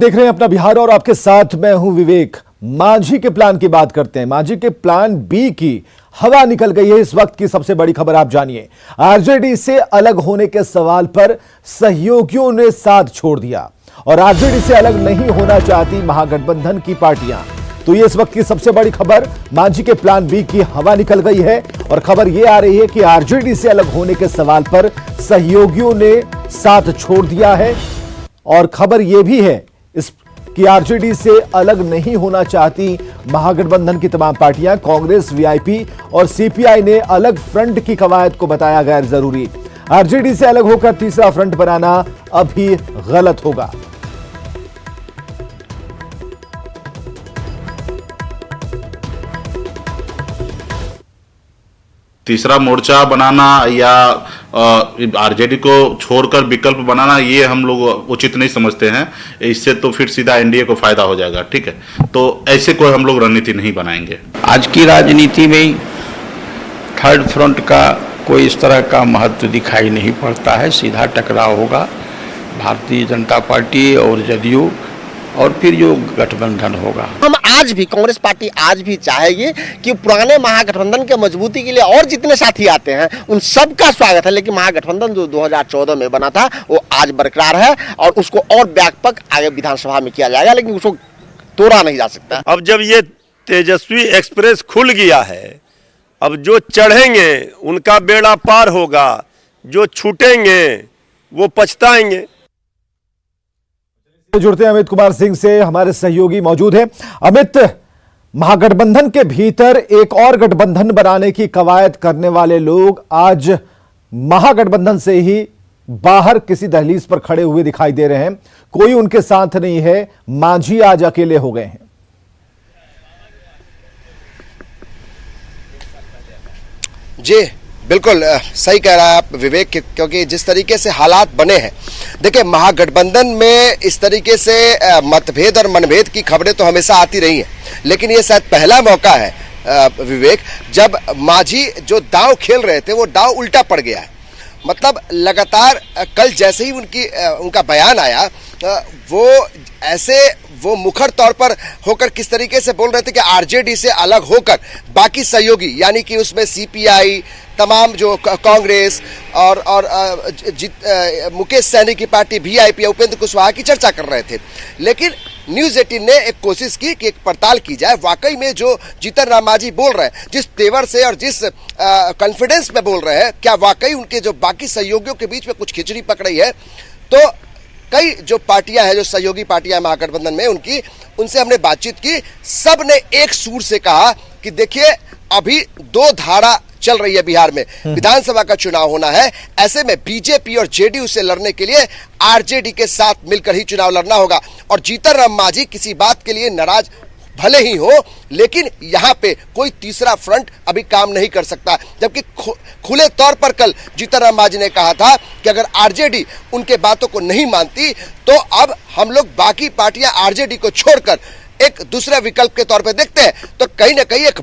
देख रहे हैं अपना बिहार और आपके साथ मैं हूं विवेक। मांझी के प्लान की बात करते हैं। मांझी के प्लान बी की हवा निकल गई है। इस वक्त की सबसे बड़ी खबर आप जानिए। आरजेडी से अलग होने के सवाल पर सहयोगियों ने साथ छोड़ दिया और आरजेडी से अलग नहीं होना चाहती महागठबंधन की पार्टियां। तो ये इस वक्त की सबसे बड़ी खबर, मांझी के प्लान बी की हवा निकल गई है और खबर ये आ रही है कि आरजेडी से अलग होने के सवाल पर सहयोगियों ने साथ छोड़ दिया है। और खबर यह भी है कि आरजेडी से अलग नहीं होना चाहती महागठबंधन की तमाम पार्टियां। कांग्रेस, वीआईपी और सीपीआई ने अलग फ्रंट की कवायद को बताया गैर जरूरी। आरजेडी से अलग होकर तीसरा फ्रंट बनाना अभी गलत होगा। तीसरा मोर्चा बनाना या आरजेडी को छोड़कर विकल्प बनाना, ये हम लोग उचित नहीं समझते हैं। इससे तो फिर सीधा एनडीए को फायदा हो जाएगा। ठीक है, तो ऐसे कोई हम लोग रणनीति नहीं बनाएंगे। आज की राजनीति में थर्ड फ्रंट का कोई इस तरह का महत्व दिखाई नहीं पड़ता है। सीधा टकराव होगा भारतीय जनता पार्टी और जदयू और फिर जो गठबंधन होगा। हम आज भी, कांग्रेस पार्टी आज भी चाहेगी कि पुराने महागठबंधन के मजबूती के लिए और जितने साथी आते हैं उन सबका स्वागत है, लेकिन महागठबंधन जो 2014 में बना था वो आज बरकरार है और उसको और व्यापक आगे विधानसभा में किया जाएगा, लेकिन उसको तोड़ा नहीं जा सकता। अब जब ये तेजस्वी एक्सप्रेस खुल गया है, अब जो चढ़ेंगे उनका बेड़ा पार होगा, जो छूटेंगे वो पछताएंगे। जुड़ते हैं अमित कुमार सिंह से, हमारे सहयोगी मौजूद हैं। अमित, महागठबंधन के भीतर एक और गठबंधन बनाने की कवायद करने वाले लोग आज महागठबंधन से ही बाहर किसी दहलीज पर खड़े हुए दिखाई दे रहे हैं। कोई उनके साथ नहीं है। मांझी आज अकेले हो गए हैं। जी बिल्कुल सही कह रहा है आप विवेक, क्योंकि जिस तरीके से हालात बने हैं, देखिए महागठबंधन में इस तरीके से मतभेद और मनभेद की खबरें तो हमेशा आती रही हैं, लेकिन ये शायद पहला मौका है विवेक जब मांझी जो दांव खेल रहे थे वो दांव उल्टा पड़ गया है। मतलब लगातार कल जैसे ही उनका बयान आया वो मुखर तौर पर होकर किस तरीके से बोल रहे थे कि आरजेडी से अलग होकर बाकी सहयोगी, यानी कि उसमें सीपीआई, तमाम जो कांग्रेस और मुकेश सैनी की पार्टी वीआईपी, उपेंद्र कुशवाहा की चर्चा कर रहे थे। लेकिन न्यूज़ 18 ने एक कोशिश की कि एक पड़ताल की जाए, वाकई में जो जीतन राम मांझी बोल रहे हैं, जिस तेवर से और जिस कॉन्फिडेंस में बोल रहे हैं, क्या वाकई उनके जो बाकी सहयोगियों के बीच में कुछ खिचड़ी पक रही है। तो कई जो पार्टियां हैं, जो सहयोगी पार्टियां महागठबंधन में, उनसे हमने बातचीत की। सब ने एक सुर से कहा कि देखिए अभी दो धारा चल रही है बिहार में, विधानसभा का चुनाव होना है, ऐसे में बीजेपी और जेडीयू से लड़ने के लिए आरजेडी के साथ मिलकर ही चुनाव लड़ना होगा। और जीतन राम मांझी किसी बात के लिए नाराज भले ही हो, लेकिन यहाँ पे कोई तीसरा फ्रंट अभी काम नहीं कर सकता। जबकि खुले तौर पर कल जीतन राम मांझी ने कहा था कि अगर आरजेडी उनके बातों को नहीं मानती तो अब हम लोग बाकी पार्टियां आरजेडी को छोड़कर एक दूसरे विकल्प के तौर पे देखते हैं। तो कहीं ना कहीं एक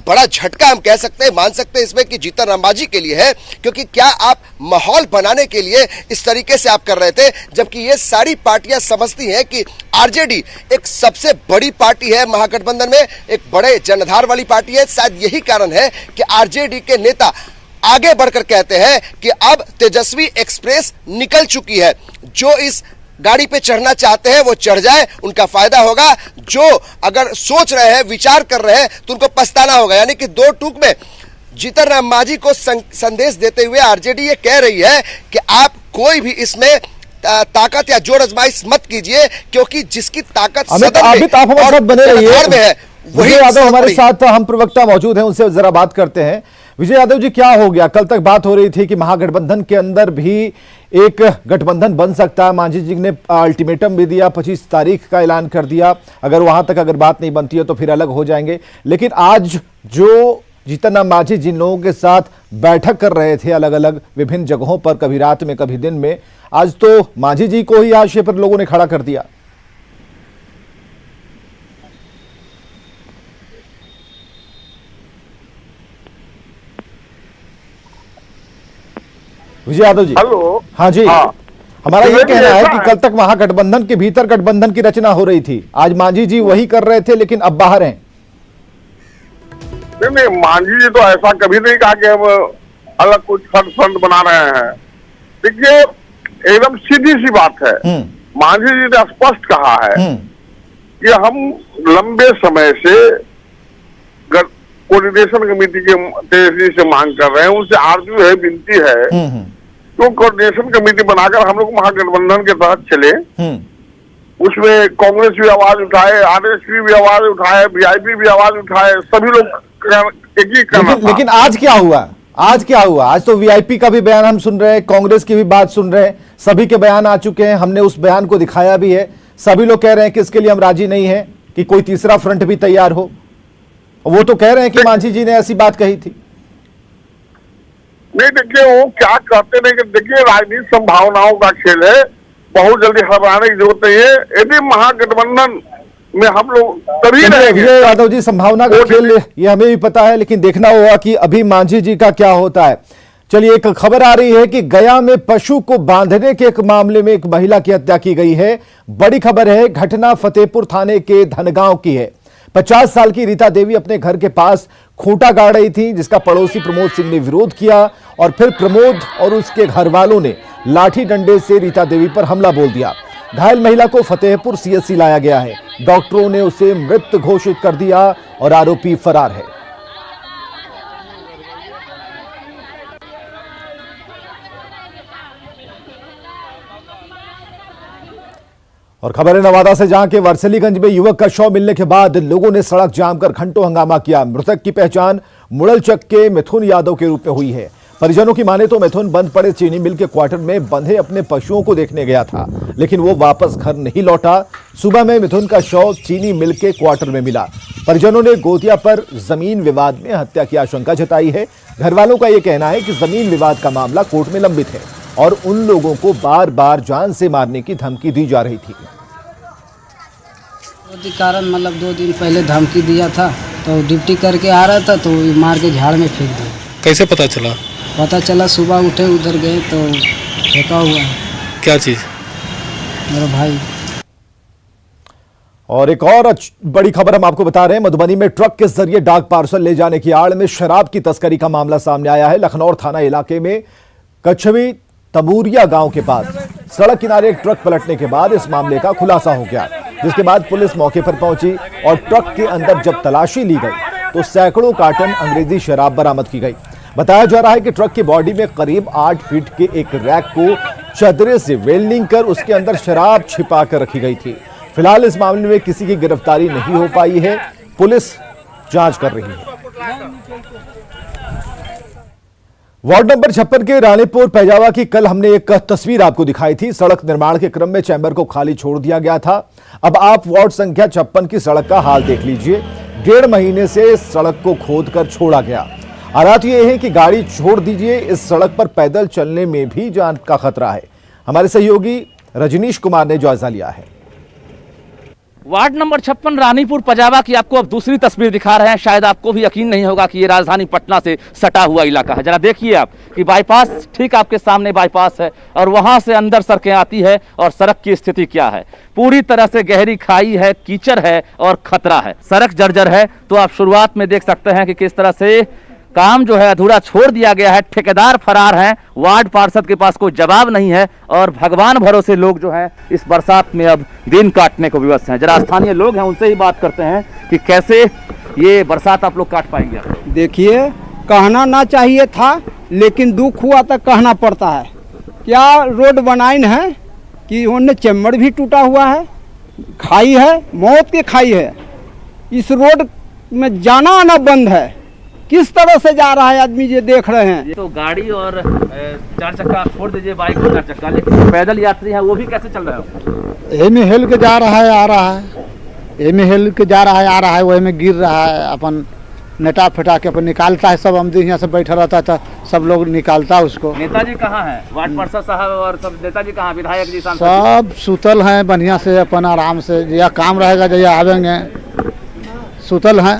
बड़ा झटका हम कह सकते हैं, मान सकते हैं इसमें कि जीतन राम मांझी के लिए है, क्योंकि क्या आप माहौल बनाने के लिए इस तरीके से आप कर रहे थे, जबकि ये सारी पार्टियां समझती हैं कि आरजेडी एक सबसे बड़ी पार्टी है महागठबंधन में, एक बड़े जनाधार वाली पार्टी है। शायद यही कारण है कि आरजेडी के नेता आगे बढ़कर कहते हैं कि अब तेजस्वी एक्सप्रेस निकल चुकी है, जो इस गाड़ी पे चढ़ना चाहते हैं वो चढ़ जाए, उनका फायदा होगा। जो अगर सोच रहे हैं, विचार कर रहे हैं, तो उनको पछताना होगा। यानी कि दो टूक में जीतन राम मांझी को संदेश देते हुए आरजेडी ये कह रही है कि आप कोई भी इसमें ताकत या जोर आजमाइश मत कीजिए, क्योंकि जिसकी ताकत आप हमारे साथ बने रहिए। विजय यादव हमारे साथ हम प्रवक्ता मौजूद हैं, उनसे जरा बात करते हैं। विजय यादव जी, क्या हो गया? कल तक बात हो रही थी कि महागठबंधन के अंदर भी एक गठबंधन बन सकता है। मांझी जी ने अल्टीमेटम भी दिया, 25 तारीख का ऐलान कर दिया, अगर वहां तक अगर बात नहीं बनती है तो फिर अलग हो जाएंगे। लेकिन आज जो जीतन राम मांझी जिन लोगों के साथ बैठक कर रहे थे अलग अलग विभिन्न जगहों पर, कभी रात में कभी दिन में, आज तो मांझी जी को ही हाशिए पर लोगों ने खड़ा कर दिया। विजय यादव जी, हेलो। हाँ जी, हमारा ये कहना है कि कल तक महागठबंधन के भीतर गठबंधन की रचना हो रही थी, आज मांझी जी वही कर रहे थे लेकिन अब बाहर हैं। नहीं, मांझी जी तो ऐसा कभी नहीं कहा कि हम अलग कुछ फ्रंट बना रहे हैं। देखिए, एकदम सीधी सी बात है, मांझी जी ने स्पष्ट कहा है कि हम लंबे समय से कोऑर्डिनेशन कमेटी के तेजी से मांग कर रहे हैं, उनसे आरजू है, विनती है तो कोऑर्डिनेशन कमेटी बनाकर हम लोग महागठबंधन के तहत चले। उसमें कांग्रेस भी आवाज उठाए, आरएसपी भी आवाज उठाए, वीआईपी भी आवाज उठाए, सभी लोग एक ही करना था। लेकिन आज क्या हुआ? आज क्या हुआ? आज तो वीआईपी का भी बयान हम सुन रहे हैं, कांग्रेस की भी बात सुन रहे हैं, सभी के बयान आ चुके हैं, हमने उस बयान को दिखाया भी है। सभी लोग कह रहे हैं कि इसके लिए हम राजी नहीं है कि कोई तीसरा फ्रंट भी तैयार हो। वो तो कह रहे हैं कि मांझी जी ने ऐसी बात कही थी। नहीं, देखिए वो क्या कहते नहीं कि देखिए राजनीति संभावनाओं का खेल है, बहुत जल्दी हटाने की जरूरत नहीं है। यदि महागठबंधन में हम लोग तभी रहेंगे। विजय यादव जी, संभावना का खेल ये हमें भी पता है, लेकिन देखना होगा कि अभी मांझी जी का क्या होता है। चलिए, एक खबर आ रही है कि गया में पशु को बांधने के एक मामले में एक महिला की हत्या की गई है। बड़ी खबर है, घटना फतेहपुर थाने के धनगांव की है। 50 साल की रीता देवी अपने घर के पास खूंटा गाड़ रही थी, जिसका पड़ोसी प्रमोद सिंह ने विरोध किया और फिर प्रमोद और उसके घर वालों ने लाठी डंडे से रीता देवी पर हमला बोल दिया। घायल महिला को फतेहपुर सीएचसी लाया गया है। डॉक्टरों ने उसे मृत घोषित कर दिया और आरोपी फरार है। और खबर है नवादा से, जहां के वर्सलीगंज में युवक का शव मिलने के बाद लोगों ने सड़क जाम कर घंटों हंगामा किया। मृतक की पहचान मुड़लचक के मिथुन यादव के रूप में हुई है। परिजनों की माने तो मिथुन बंद पड़े चीनी मिल के क्वार्टर में बंधे अपने पशुओं को देखने गया था, लेकिन वो वापस घर नहीं लौटा। सुबह में मिथुन का शव चीनी मिल के क्वार्टर में मिला। परिजनों ने गोतिया पर जमीन विवाद में हत्या की आशंका जताई है। घर वालों का यह कहना है कि जमीन विवाद का मामला कोर्ट में लंबित है और उन लोगों को बार बार जान से मारने की धमकी दी जा रही थी। कारण मतलब 2 दिन पहले धमकी दिया था, तो ड्यूटी करके आ रहा था तो मार के झाड़ में फेंक दिया। कैसे पता चला? पता चला सुबह उठे, उधर गए तो फेंका हुआ है। क्या चीज़? मेरा भाई। और एक और बड़ी खबर हम आपको बता रहे हैं, मधुबनी में ट्रक के जरिए डाक पार्सल ले जाने की आड़ में शराब की तस्करी का मामला सामने आया है। लखनौर थाना इलाके में कछवी तमूरिया गांव के पास सड़क किनारे एक ट्रक पलटने के बाद इस मामले का खुलासा हो गया, जिसके बाद पुलिस मौके पर पहुंची और ट्रक के अंदर जब तलाशी ली गई तो सैकड़ों कार्टन अंग्रेजी शराब बरामद की गई। बताया जा रहा है कि ट्रक की बॉडी में करीब 8 फीट के एक रैक को चदरे से वेल्डिंग कर उसके अंदर शराब छिपा कर रखी गई थी। फिलहाल इस मामले में किसी की गिरफ्तारी नहीं हो पाई है, पुलिस जांच कर रही है। वार्ड नंबर 56 के रानीपुर पैजावा की कल हमने एक तस्वीर आपको दिखाई थी। सड़क निर्माण के क्रम में चैम्बर को खाली छोड़ दिया गया था। अब आप वार्ड संख्या 56 की सड़क का हाल देख लीजिए। 1.5 महीने से इस सड़क को खोदकर छोड़ा गया। हालात ये है कि गाड़ी छोड़ दीजिए, इस सड़क पर पैदल चलने में भी जान का खतरा है। हमारे सहयोगी रजनीश कुमार ने जायजा लिया है। वार्ड नंबर 56 रानीपुर पजावा की आपको अब दूसरी तस्वीर दिखा रहे हैं। शायद आपको भी यकीन नहीं होगा कि ये राजधानी पटना से सटा हुआ इलाका है। जरा देखिए आप कि बाईपास ठीक आपके सामने बाईपास है और वहां से अंदर सड़कें आती है और सड़क की स्थिति क्या है। पूरी तरह से गहरी खाई है, कीचड़ है और खतरा है। सड़क जर्जर है। तो आप शुरुआत में देख सकते हैं कि किस तरह से काम जो है अधूरा छोड़ दिया गया है। ठेकेदार फरार हैं, वार्ड पार्षद के पास कोई जवाब नहीं है और भगवान भरोसे लोग जो हैं इस बरसात में अब दिन काटने को विवश हैं। जरा स्थानीय लोग हैं, उनसे ही बात करते हैं कि कैसे ये बरसात आप लोग काट पाएंगे। देखिए, कहना ना चाहिए था लेकिन दुख हुआ तो कहना पड़ता है। क्या रोड बनाइन है कि उन्हें चैम्बर भी टूटा हुआ है, खाई है, मौत की खाई है। इस रोड में जाना आना बंद है। किस तरह से जा रहा है आदमी, ये देख रहे हैं। तो गाड़ी और 4 चक्का छोड़ दीजिए, बाइक और 4 चक्का, लेकिन पैदल यात्री है वो भी कैसे चल रहे हो? एमे हिल के जा रहा है, आ रहा है, एमे हिल के जा रहा है, आ रहा है, वही में गिर रहा है, अपन नेटा फेटा के अपन निकालता है। सब आमदी यहाँ से बैठा रहता था, सब लोग निकालता है उसको। नेताजी कहाँ हैं? वार्ड पार्षद साहब और सब नेताजी कहाँ? विधायक जी, सांसद सब सुतल हैं बढ़िया से, अपन आराम से, या काम रहेगा जया आवेंगे, सुतल हैं।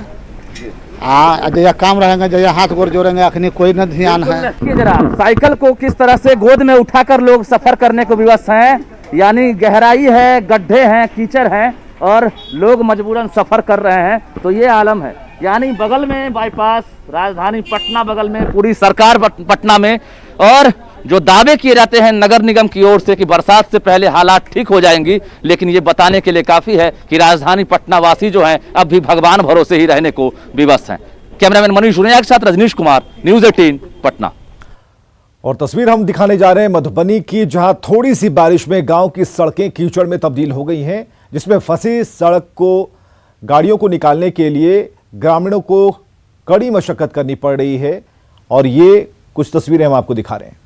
जैसे काम रहेंगे, जैसे हाथ गोड़ जोड़ेंगे, अखनी कोई न ध्यान है। देखिए जरा साइकिल को किस तरह से गोद में उठाकर लोग सफर करने को विवश हैं, यानी गहराई है, गड्ढे हैं, कीचड़ हैं और लोग मजबूरन सफर कर रहे हैं। तो ये आलम है, यानी बगल में बाईपास, राजधानी पटना बगल में, पूरी सरकार पटना में, और जो दावे किए जाते हैं नगर निगम की ओर से कि बरसात से पहले हालात ठीक हो जाएंगी, लेकिन ये बताने के लिए काफी है कि राजधानी पटना वासी जो हैं अब भी भगवान भरोसे ही रहने को विवश हैं। कैमरामैन मनीष उनिया के साथ रजनीश कुमार, न्यूज़ 18 पटना। और तस्वीर हम दिखाने जा रहे हैं मधुबनी की, जहां थोड़ी सी बारिश में गांव की सड़कें कीचड़ में तब्दील हो गई हैं, जिसमें फंसी सड़क को गाड़ियों को निकालने के लिए ग्रामीणों को कड़ी मशक्कत करनी पड़ रही है। और ये कुछ तस्वीरें हम आपको दिखा रहे हैं।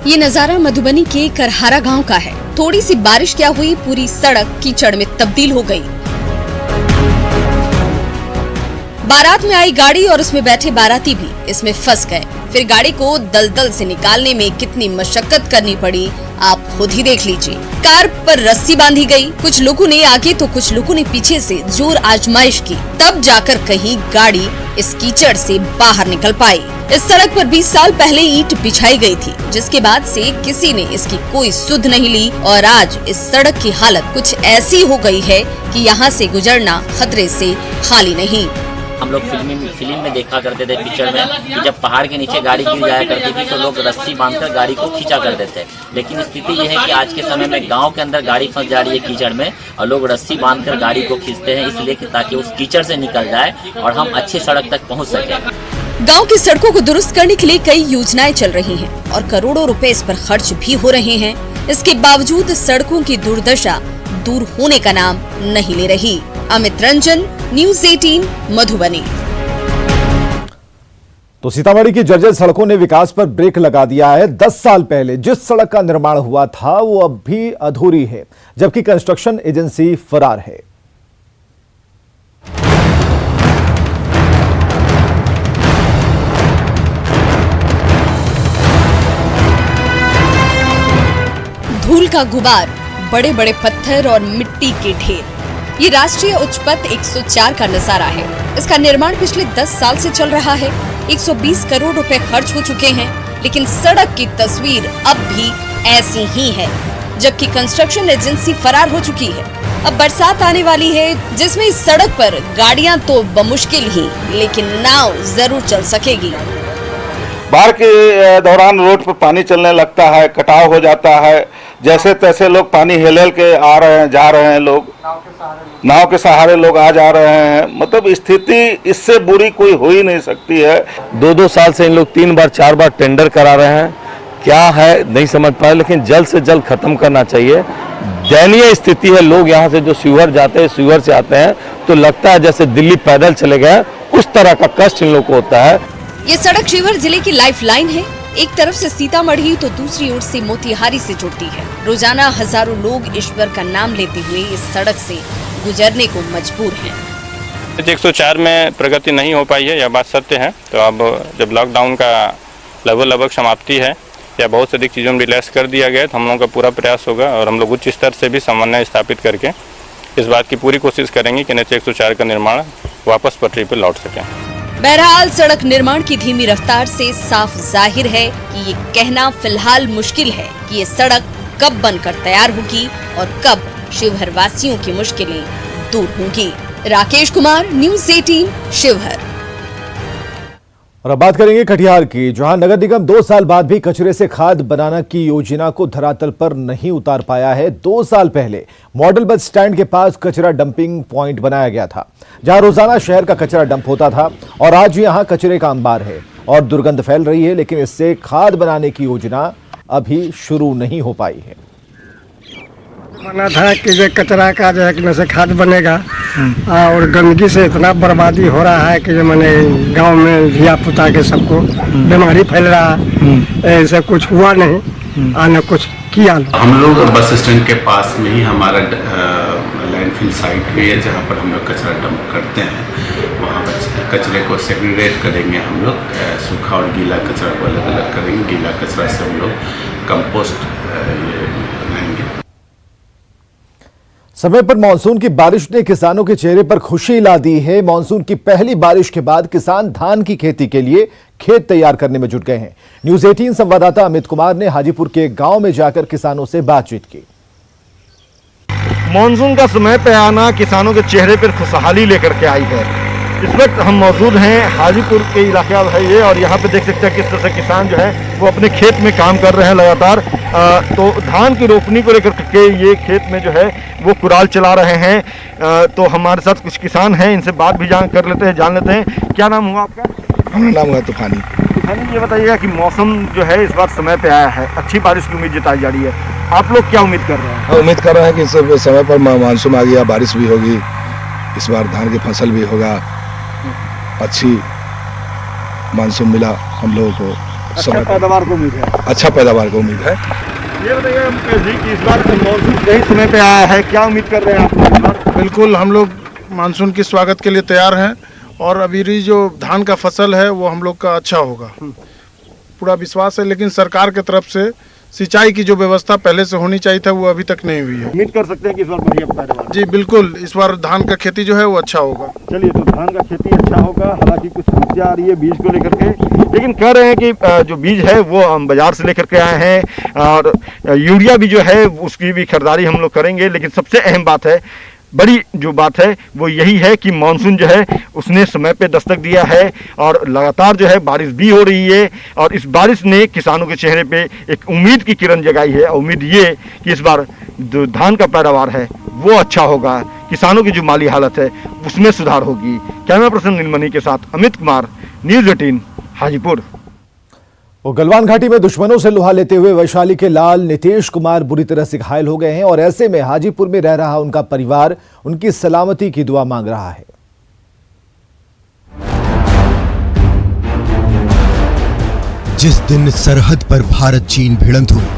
ये नजारा मधुबनी के करहारा गांव का है। थोड़ी सी बारिश क्या हुई, पूरी सड़क कीचड़ में तब्दील हो गई। बारात में आई गाड़ी और उसमें बैठे बाराती भी इसमें फंस गए। फिर गाड़ी को दलदल से निकालने में कितनी मशक्कत करनी पड़ी आप खुद ही देख लीजिए। कार पर रस्सी बांधी गई, कुछ लोगों ने आगे तो कुछ लोगों ने पीछे से जोर आजमाइश की, तब जाकर कहीं गाड़ी इस कीचड़ से बाहर निकल पाई। इस सड़क पर 20 साल पहले ईंट बिछाई गई थी, जिसके बाद से किसी ने इसकी कोई सुध नहीं ली और आज इस सड़क की हालत कुछ ऐसी हो गई है कि यहाँ से गुजरना खतरे से खाली नहीं। हम लोग फिल्म में देखा करते थे पिक्चर में कि जब पहाड़ के नीचे गाड़ी गिर जाया करती थी तो लोग रस्सी बांधकर गाड़ी को खींचा करते थे, लेकिन स्थिति ये है कि आज के समय में गांव के अंदर गाड़ी फंस जा रही है कीचड़ में और लोग रस्सी बांधकर गाड़ी को खींचते हैं, इसलिए कि ताकि उस कीचड़ से निकल जाए और हम अच्छी सड़क तक पहुँच सके। गांव की सड़कों को दुरुस्त करने के लिए कई योजनाएं चल रही हैं और करोड़ों रुपए इस पर खर्च भी हो रहे हैं। इसके बावजूद सड़कों की दुर्दशा दूर होने का नाम नहीं ले रही। अमित रंजन, न्यूज़ 18 मधुबनी। तो सीतामढ़ी की जर्जर सड़कों ने विकास पर ब्रेक लगा दिया है। 10 साल पहले जिस सड़क का निर्माण हुआ था वो अब भी अधूरी है, जबकि कंस्ट्रक्शन एजेंसी फरार है। धूल का गुबार, बड़े बड़े पत्थर और मिट्टी के ढेर, ये राष्ट्रीय उच्च पथ 104 का नजारा है। इसका निर्माण पिछले 10 साल से चल रहा है। 120 करोड़ रुपए खर्च हो चुके हैं, लेकिन सड़क की तस्वीर अब भी ऐसी ही है, जबकि कंस्ट्रक्शन एजेंसी फरार हो चुकी है। अब बरसात आने वाली है, जिसमें इस सड़क पर गाड़ियां तो बमुश्किल ही, लेकिन नाव जरूर चल सकेगी। बाढ़ के दौरान रोड पर पानी चलने लगता है, कटाव हो जाता है, जैसे तैसे लोग पानी हेल के आ रहे हैं, जा रहे हैं, लोग नाव के सहारे लोग आ जा रहे हैं। मतलब स्थिति इससे बुरी कोई हो ही नहीं सकती है। 2-2 साल से इन लोग 3 बार 4 बार टेंडर करा रहे हैं, क्या है नहीं समझ पाए, लेकिन जल्द से जल्द खत्म करना चाहिए। दयनीय स्थिति है। लोग यहाँ से जो शिवहर जाते हैं, शिवहर से आते हैं तो लगता है जैसे दिल्ली पैदल चले गए, उस तरह का कष्ट इन लोग को होता है। ये सड़क शिवहर जिले की लाइफलाइन है। एक तरफ से सीतामढ़ी तो दूसरी ओर से मोतिहारी से जुड़ती है। रोजाना हजारों लोग ईश्वर का नाम लेते हुए इस सड़क से गुजरने को मजबूर हैं। 104 में प्रगति नहीं हो पाई है, यह बात सत्य है। तो अब जब लॉकडाउन का लगभग समाप्ति है या बहुत से अधिक चीज़ों में रिलैक्स कर दिया गया, तो हम लोगों का पूरा प्रयास होगा और हम लोग उच्च स्तर से भी समन्वय स्थापित करके इस बात की पूरी कोशिश करेंगे कि NH 104 का निर्माण वापस पटरी पर लौट सके। बहरहाल सड़क निर्माण की धीमी रफ्तार से साफ जाहिर है कि ये कहना फिलहाल मुश्किल है कि ये सड़क कब बनकर तैयार होगी और कब शिवहर वासियों की मुश्किलें दूर होंगी। राकेश कुमार, न्यूज़ 18 शिवहर। और अब बात करेंगे कटिहार की, जहां नगर निगम 2 साल बाद भी कचरे से खाद बनाना की योजना को धरातल पर नहीं उतार पाया है। 2 साल पहले मॉडल बस स्टैंड के पास कचरा डंपिंग पॉइंट बनाया गया था, जहां रोजाना शहर का कचरा डंप होता था, और आज यहां कचरे का अंबार है और दुर्गंध फैल रही है, लेकिन इससे खाद बनाने की योजना अभी शुरू नहीं हो पाई है। मना था कि जो कचरा का जो है कि से खाद बनेगा, और गंदगी से इतना बर्बादी हो रहा है कि जो मैंने गांव में धिया पुता के सबको बीमारी फैल रहा है। ऐसे कुछ हुआ नहीं, आने कुछ किया। हम लोग बस स्टैंड के पास में ही हमारा लैंडफिल साइट भी है, जहाँ पर हम लोग कचरा डंप करते हैं। वहाँ पर कचरे को सेग्रीगेट करेंगे हम लोग, सूखा और गीला कचरा को अलग अलग करेंगे। गीला कचरा से हम लोग कंपोस्ट बनाएंगे। समय पर मानसून की बारिश ने किसानों के चेहरे पर खुशी ला दी है। मानसून की पहली बारिश के बाद किसान धान की खेती के लिए खेत तैयार करने में जुट गए हैं। न्यूज़ 18 संवाददाता अमित कुमार ने हाजीपुर के गांव में जाकर किसानों से बातचीत की। मानसून का समय पे आना किसानों के चेहरे पर खुशहाली लेकर के आई है। इस वक्त हम मौजूद हैं हाजीपुर के इलाका है ये, और यहाँ पे देख सकते हैं किस तरह से किसान जो है वो अपने खेत में काम कर रहे हैं लगातार। तो धान की रोपनी को लेकर के ये खेत में जो है वो कुराल चला रहे हैं। तो हमारे साथ कुछ किसान हैं, इनसे बात भी जान लेते हैं। क्या नाम हुआ आपका? हमारा नाम हुआ तूफानी। तूफानी, ये बताइएगा कि मौसम जो है इस बार समय पे आया है, अच्छी बारिश की उम्मीद जताई जा रही है, आप लोग क्या उम्मीद कर रहे हैं? उम्मीद कर रहे हैं कि सब समय पर मानसून आ गया, बारिश भी होगी, इस बार धान की फसल भी होगा, अच्छी मानसून मिला हम लोगों को, अच्छा पैदावार को उम्मीद है। अच्छा पैदावार को उम्मीद है। ये बताइए मुकेश जी कि इस बार मानसून सही समय पे आया है, क्या उम्मीद कर रहे हैं आप? बिल्कुल, हम लोग मानसून के स्वागत के लिए तैयार हैं और अभी जो धान का फसल है वो हम लोग का अच्छा होगा, पूरा विश्वास है। लेकिन सरकार की तरफ से सिंचाई की जो व्यवस्था पहले से होनी चाहिए था वो अभी तक नहीं हुई है। उम्मीद कर सकते हैं कि इस बार बढ़िया पैदावार? जी बिल्कुल, इस बार धान का खेती जो है वो अच्छा होगा। चलिए, तो धान का खेती अच्छा होगा। हालांकि कुछ समस्या आ रही है बीज को लेकर के, लेकिन कह रहे हैं कि जो बीज है वो हम बाजार से लेकर के आए हैं, और यूरिया भी जो है उसकी भी खरीदारी हम लोग करेंगे। लेकिन सबसे अहम बात है, बड़ी जो बात है वो यही है कि मानसून जो है उसने समय पे दस्तक दिया है और लगातार जो है बारिश भी हो रही है, और इस बारिश ने किसानों के चेहरे पे एक उम्मीद की किरण जगाई है। उम्मीद ये कि इस बार जो धान का पैदावार है वो अच्छा होगा, किसानों की जो माली हालत है उसमें सुधार होगी। कैमरा पर्सन नीलमणि के साथ अमित कुमार, न्यूज़ 18 हाजीपुर। वो गलवान घाटी में दुश्मनों से लोहा लेते हुए वैशाली के लाल नितेश कुमार बुरी तरह से घायल हो गए हैं, और ऐसे में हाजीपुर में रह रहा उनका परिवार उनकी सलामती की दुआ मांग रहा है। जिस दिन सरहद पर भारत चीन भिड़ंत हुई,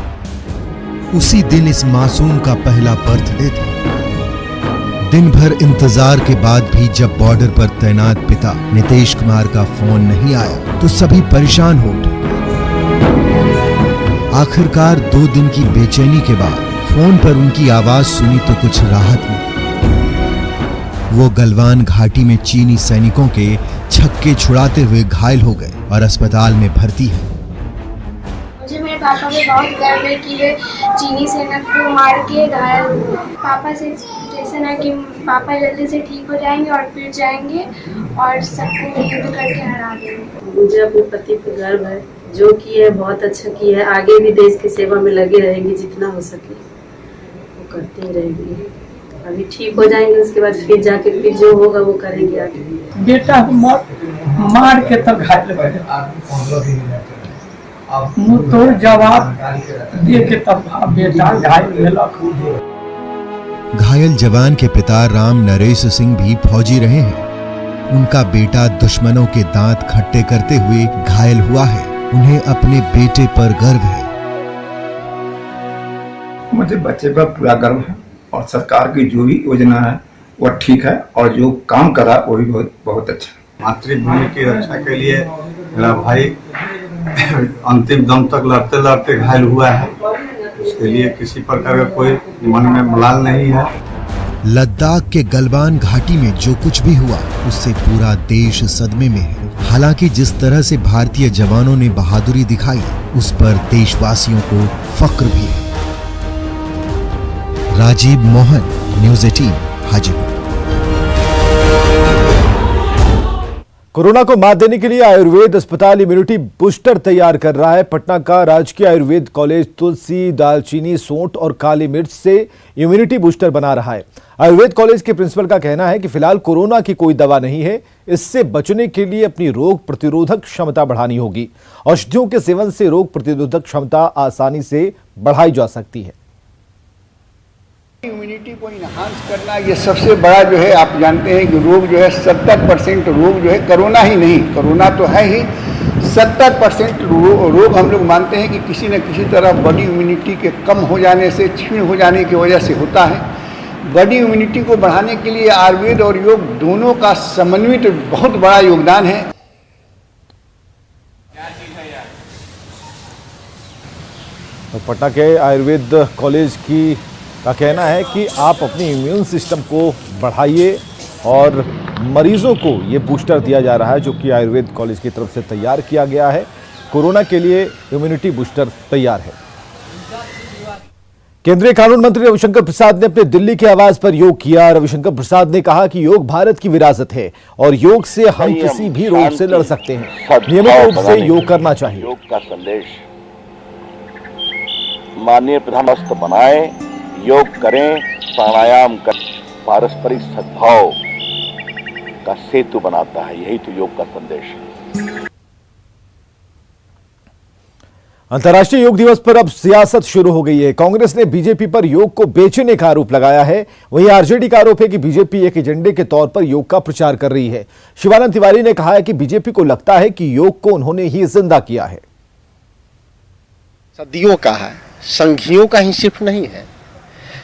उसी दिन इस मासूम का पहला बर्थडे था। दिन भर इंतजार के बाद भी जब बॉर्डर पर तैनात पिता नितेश कुमार का फोन नहीं आया तो सभी परेशान हो उठे। आखिरकार 2 दिन की बेचैनी के बाद फोन पर उनकी आवाज सुनी तो कुछ राहत मिली। वो गलवान घाटी में चीनी सैनिकों के छक्के छुड़ाते हुए घायल हो गए और अस्पताल में भर्ती है। मुझे मेरे पापा पे बहुत गर्व है कि वे चीनी सेना को मार के घायल हुए। पापा से एक्सपेक्टेशन है कि पापा जल्दी से ठीक हो जाएंगे और फिर जाएंगे और सबको युद्ध करके हरा देंगे। मुझे अपने पति पर गर्व है, जो की है बहुत अच्छा की है। आगे भी देश की सेवा में लगे रहेंगे, जितना हो सके वो करते ही रहेंगे। अभी ठीक हो जाएंगे, उसके बाद फिर जाके फिर जो होगा वो करेंगे आगे। बेटा मार के तब घायल मुँह तोड़ जवाब दे के तब बेटा घायल भेलक। घायल जवान के पिता राम नरेश सिंह भी फौजी रहे हैं। उनका बेटा दुश्मनों के दांत खट्टे करते हुए घायल हुआ है। उन्हें अपने बेटे पर गर्व है। मुझे बच्चे पर पूरा गर्व है, और सरकार की जो भी योजना है वो ठीक है, और जो काम करा वो भी बहुत अच्छा। मातृभूमि की रक्षा के लिए मेरा भाई अंतिम दम तक लड़ते लड़ते घायल हुआ है। उसके लिए किसी प्रकार का कोई मन में मलाल नहीं है। लद्दाख के गलवान घाटी में जो कुछ भी हुआ उससे पूरा देश सदमे में है। हालांकि जिस तरह से भारतीय जवानों ने बहादुरी दिखाई उस पर देशवासियों को फक्र भी है। राजीव मोहन, न्यूज़ 18 हाजीपुर। कोरोना को मात देने के लिए आयुर्वेद अस्पताल इम्यूनिटी बूस्टर तैयार कर रहा है। पटना का राजकीय आयुर्वेद कॉलेज तुलसी, दालचीनी, सोंठ और काली मिर्च से इम्यूनिटी बूस्टर बना रहा है। आयुर्वेद कॉलेज के प्रिंसिपल का कहना है कि फिलहाल कोरोना की कोई दवा नहीं है, इससे बचने के लिए अपनी रोग प्रतिरोधक क्षमता बढ़ानी होगी। औषधियों के सेवन से रोग प्रतिरोधक क्षमता आसानी से बढ़ाई जा सकती है। इम्यूनिटी को इन्हांस करना ये सबसे बड़ा जो है, आप जानते हैं कि रोग जो है 70% रोग जो है कोरोना ही नहीं, कोरोना तो है ही, 70% रोग हम लोग मानते हैं कि किसी न किसी तरह बॉडी इम्यूनिटी के कम हो जाने से, क्षीण हो जाने की वजह से होता है। बॉडी इम्यूनिटी को बढ़ाने के लिए आयुर्वेद और योग दोनों का समन्वित बहुत बड़ा योगदान है। तो पटना के आयुर्वेद कॉलेज की का कहना है कि आप अपनी इम्यून सिस्टम को बढ़ाइए और मरीजों को ये बूस्टर दिया जा रहा है जो कि आयुर्वेद कॉलेज की तरफ से तैयार किया गया है। कोरोना के लिए इम्यूनिटी बूस्टर तैयार है। केंद्रीय कानून मंत्री रविशंकर प्रसाद ने अपने दिल्ली के आवास पर योग किया। रविशंकर प्रसाद ने कहा कि योग भारत की विरासत है और योग से हम किसी भी रोग से लड़ सकते हैं। नियमित रूप से योग करना चाहिए। योग का संदेश माननीय प्रधानमंत्री बनाए, योग करें, प्राणायाम करें, पारस्परिक सद्भाव का सेतु बनाता है। यही तो योग का संदेश है। अंतर्राष्ट्रीय योग दिवस पर अब सियासत शुरू हो गई है। कांग्रेस ने बीजेपी पर योग को बेचने का आरोप लगाया है। वहीं आरजेडी का आरोप है कि बीजेपी एक एजेंडे के तौर पर योग का प्रचार कर रही है। शिवानंद तिवारी ने कहा है कि बीजेपी को लगता है कि योग को उन्होंने ही जिंदा किया है। सदियों का है, संघियों का ही सिर्फ नहीं है,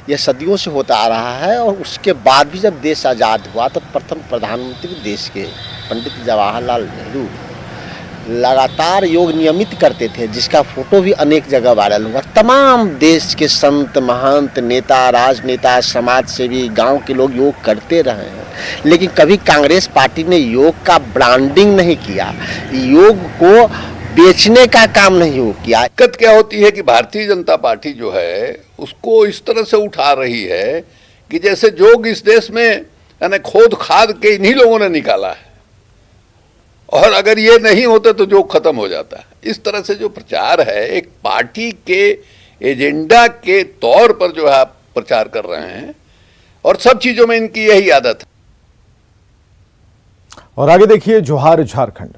यह सदियों से होता आ रहा है। और उसके बाद भी जब देश आज़ाद हुआ तो प्रथम प्रधानमंत्री देश के पंडित जवाहरलाल नेहरू लगातार योग नियमित करते थे, जिसका फोटो भी अनेक जगह वायरल हुआ। तमाम देश के संत, महंत, नेता, राजनेता, समाज सेवी, गांव के लोग योग करते रहे हैं, लेकिन कभी कांग्रेस पार्टी ने योग का ब्रांडिंग नहीं किया, योग को बेचने का काम नहीं हो किया। दिक्कत क्या होती है कि भारतीय जनता पार्टी जो है उसको इस तरह से उठा रही है कि जैसे योग इस देश में यानी खोद खाद के इन्हीं लोगों ने निकाला है और अगर ये नहीं होते तो योग खत्म हो जाता है। इस तरह से जो प्रचार है एक पार्टी के एजेंडा के तौर पर जो है आप प्रचार कर रहे हैं और सब चीजों में इनकी यही आदत है। और आगे देखिए जोहार झारखंड।